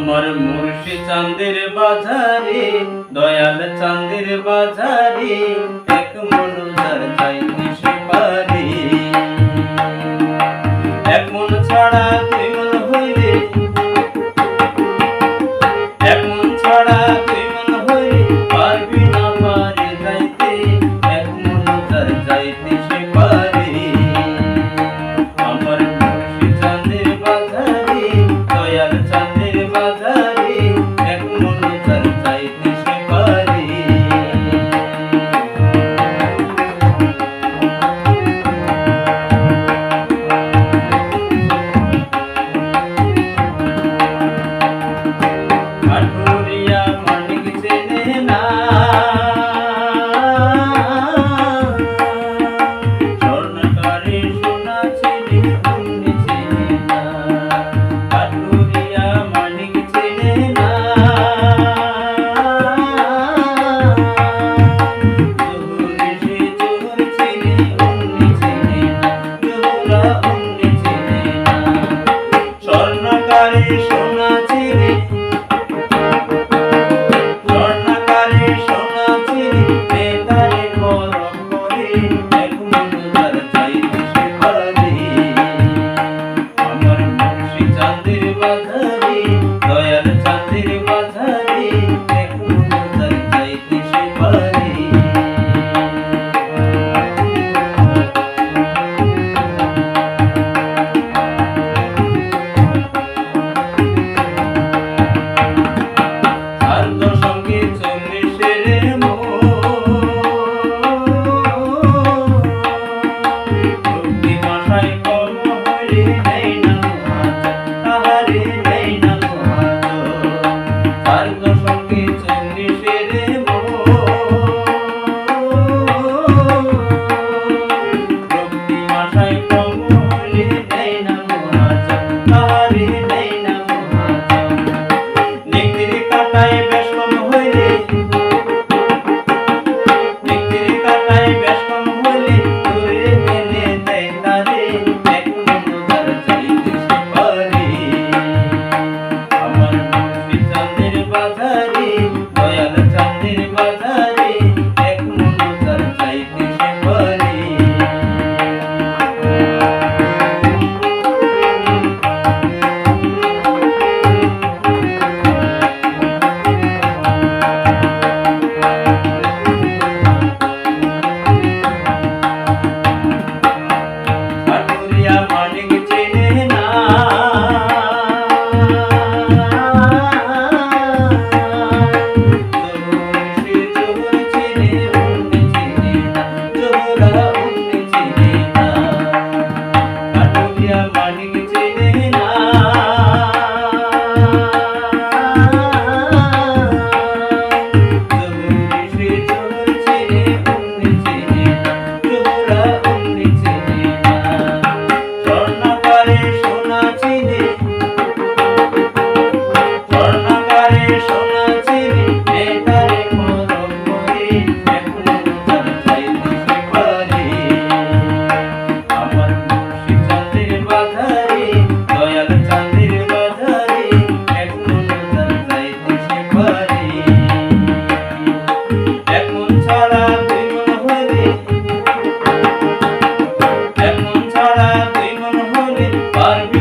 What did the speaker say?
আমার মুর্শিদ চাঁদের বাজারে, দয়াল চাঁদের বাজারে, এক মন যার চাইতে সে পারে। এক মন ছাড়া দুই মন হইলে, এক মন ছাড়া দুই মন হইলে পারবি না পারে যাইতে, এক মন যার চাইতে সে পারে। আমার মুর্শিদ চাঁদের বাজারে, দয়াল চাঁদের বাজারে, এক মন যার চাইতে সে পারে। আটুরিয়া মানিক চেনে না, স্বর্ণকারে সোনা চেনে অন্য চেনে না। আটুরিয়া মানিক চেনে না, জোহরে সে জোহর চেনে অন্য চেনে না, জোহরা অন্য চেনে না। স্বর্ণকারে সোনা চেনে, স্বর্ণকারে সোনা চেনে, বেতারে পরখ করে, এক মন যার চাইতে সে পারে। আমার মুর্শিদ চাঁদের বাজারে, দয়াল চাঁদের বাজারে, এক মন যার চাইতে সে পারে। সার্ধ সঙ্গে 40-এর ভক্তি ভাষায় কর্ম হইলে নেই না মহাজন, তাহারে নেই না মহাজন। সার্ধ সঙ্গে 40-এর ভক্তি ভাষায় কর্ম হইলে নেই না মহাজন, তাহারে নেই না মহাজন। নিক্তির কাটায় বেশ কম হইলে, নিক্তির কাটায় বেশ কম হইলে, দূরে মেলে দেয় তারে, এক মন যার চাইতে সে পারে। আমার মুর্শিদ চাঁদের বাজারে, দয়াল চাঁদের বাজারে, এক মন যার চাইতে সে পারে। আটুরিয়া মানিক চেনে না, জোহর সে জোহর চেনে অন্য চেনে না, জোহরা অন্য চেনে না। আটুরিয়া মানিক চেনে না, জোহর সে জোহর চেনে অন্য চেনে না, জোহরা অন্য চেনে না। স্বর্ণকারে সোনা চেনে, স্বর্ণকারে সোনা চেনে, বেতারে পরখ করে, এক মন যার চাইতে সে পারে। আমার মুর্শিদ চাঁদের বাজারে, দয়াল চাঁদের বাজারে, এক মন যার চাইতে সে পারে। এক মন ছাড়া দুই মন হইলে, এক মন ছাড়া দুই মন হইলে পারবি